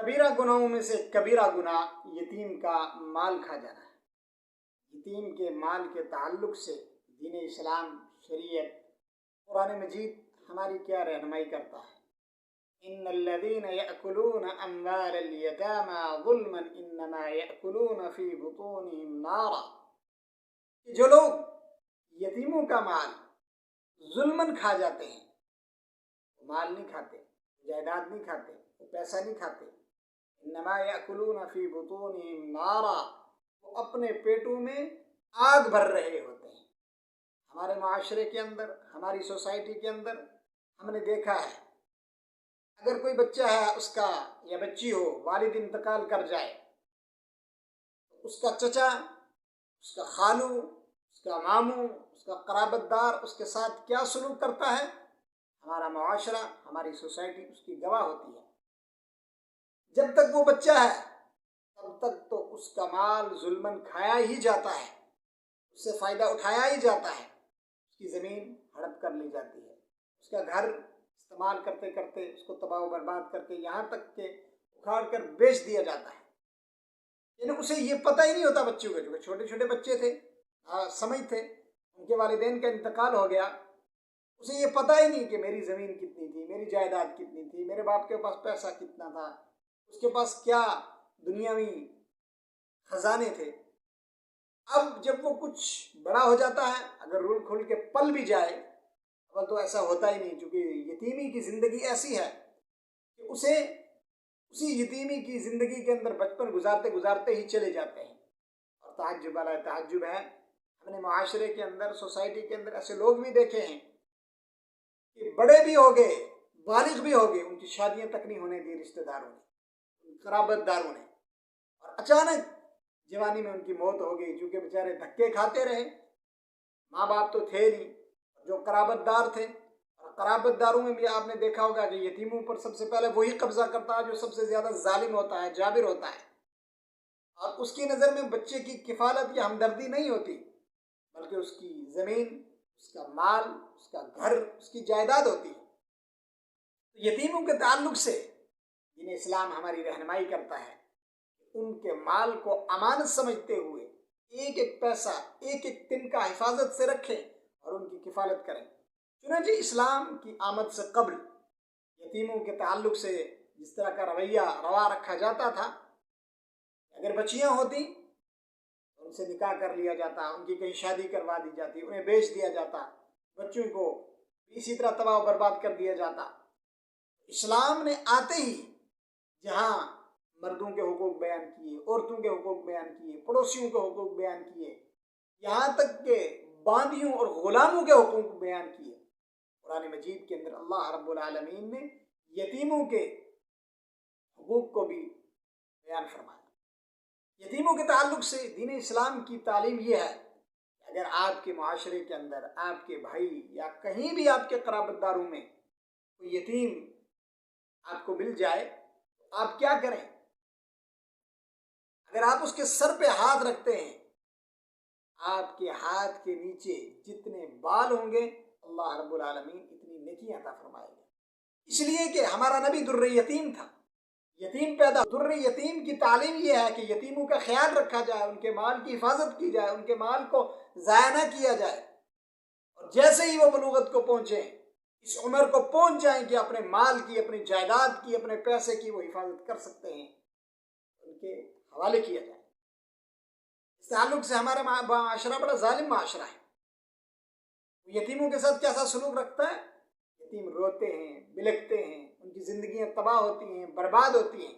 کبیرہ گناہوں میں سے کبیرہ گناہ یتیم کا مال کھا جانا ہے۔ یتیم کے مال کے تعلق سے دین اسلام، شریعت، قرآن مجید ہماری کیا رہنمائی کرتا ہے؟ ان الذين يأكلون اموال اليتامى ظلما انما يأكلون في بطونهم نارا، کہ جو لوگ یتیموں کا مال ظلمن کھا جاتے ہیں، وہ مال نہیں کھاتے، جائیداد نہیں کھاتے، وہ پیسہ نہیں کھاتے، انما یأکلون فی بطونہم نارا، وہ اپنے پیٹوں میں آگ بھر رہے ہوتے ہیں۔ ہمارے معاشرے کے اندر، ہماری سوسائٹی کے اندر ہم نے دیکھا ہے، اگر کوئی بچہ ہے اس کا یا بچی ہو، والد انتقال کر جائے، اس کا چچا، اس کا خالو، اس کا ماموں، اس کا قرابت دار اس کے ساتھ کیا سلوک کرتا ہے، ہمارا معاشرہ، ہماری سوسائٹی اس کی گواہ ہوتی ہے۔ جب تک وہ بچہ ہے تب تک تو اس کا مال ظلمن کھایا ہی جاتا ہے، اس سے فائدہ اٹھایا ہی جاتا ہے، اس کی زمین ہڑپ کر لی جاتی ہے، اس کا گھر استعمال کرتے کرتے اس کو تباہ و برباد کر کے یہاں تک کہ اکھاڑ کر بیچ دیا جاتا ہے۔ یعنی اسے یہ پتہ ہی نہیں ہوتا، بچوں کے جو چھوٹے چھوٹے بچے تھے، سمجھ تھے، ان کے والدین کا انتقال ہو گیا، اسے یہ پتہ ہی نہیں کہ میری زمین کتنی تھی، میری جائیداد کتنی تھی، میرے باپ کے پاس پیسہ کتنا تھا، اس کے پاس کیا دنیاوی خزانے تھے۔ اب جب وہ کچھ بڑا ہو جاتا ہے، اگر رول کھل کے پل بھی جائے، اول تو ایسا ہوتا ہی نہیں، چونکہ یتیمی کی زندگی ایسی ہے کہ اسے اسی یتیمی کی زندگی کے اندر بچپن گزارتے گزارتے ہی چلے جاتے ہیں۔ اور تعجب والا تعجب ہے، ہم نے معاشرے کے اندر، سوسائٹی کے اندر ایسے لوگ بھی دیکھے ہیں کہ بڑے بھی ہو گئے، بالغ بھی ہو گئے، ان کی شادیاں تک نہیں ہونے دی رشتہ داروں نے، قرابت داروں نے، اور اچانک جوانی میں ان کی موت ہو گئی، چونکہ بیچارے دھکے کھاتے رہے، ماں باپ تو تھے نہیں، جو قرابت دار تھے، اور قرابت داروں میں بھی آپ نے دیکھا ہوگا کہ یتیموں پر سب سے پہلے وہی قبضہ کرتا ہے جو سب سے زیادہ ظالم ہوتا ہے، جابر ہوتا ہے، اور اس کی نظر میں بچے کی کفالت یا ہمدردی نہیں ہوتی، بلکہ اس کی زمین، اس کا مال، اس کا گھر، اس کی جائیداد ہوتی ہے۔ یتیموں کے تعلق سے دین اسلام ہماری رہنمائی کرتا ہے کہ ان کے مال کو امانت سمجھتے ہوئے ایک ایک پیسہ، ایک ایک تن کا حفاظت سے رکھیں اور ان کی کفالت کریں۔ چنانچہ اسلام کی آمد سے قبل یتیموں کے تعلق سے جس طرح کا رویہ روا رکھا جاتا تھا، اگر بچیاں ہوتی ان سے نکاح کر لیا جاتا، ان کی کہیں شادی کروا دی جاتی، انہیں بیچ دیا جاتا، بچوں کو اسی طرح تباہ و برباد کر دیا جاتا۔ اسلام نے آتے ہی جہاں مردوں کے حقوق بیان کیے، عورتوں کے حقوق بیان کیے، پڑوسیوں کے حقوق بیان کیے، یہاں تک کہ باندیوں اور غلاموں کے حقوق بیان کیے، قرآن مجید کے اندر اللہ رب العالمین نے یتیموں کے حقوق کو بھی بیان فرمایا۔ یتیموں کے تعلق سے دین اسلام کی تعلیم یہ ہے کہ اگر آپ کے معاشرے کے اندر، آپ کے بھائی یا کہیں بھی آپ کے قرابت داروں میں کوئی یتیم آپ کو مل جائے تو آپ کیا کریں؟ اگر آپ اس کے سر پہ ہاتھ رکھتے ہیں، آپ کے ہاتھ کے نیچے جتنے بال ہوں گے اللہ رب العالمین اتنی نیکیاں عطا فرمائے گا، اس لیے کہ ہمارا نبی در یتیم تھا، یتیم پیدا۔ در یتیم کی تعلیم یہ ہے کہ یتیموں کا خیال رکھا جائے، ان کے مال کی حفاظت کی جائے، ان کے مال کو ضائع نہ کیا جائے، اور جیسے ہی وہ بلوغت کو پہنچیں، اس عمر کو پہنچ جائیں کہ اپنے مال کی، اپنی جائیداد کی، اپنے پیسے کی وہ حفاظت کر سکتے ہیں، ان کے حوالے کیا جائے۔ اس تعلق سے ہمارا معاشرہ بڑا ظالم معاشرہ ہے۔ یتیموں کے ساتھ کیسا سلوک رکھتا ہے؟ یتیم روتے ہیں، بلکتے ہیں، ان کی زندگیاں تباہ ہوتی ہیں، برباد ہوتی ہیں،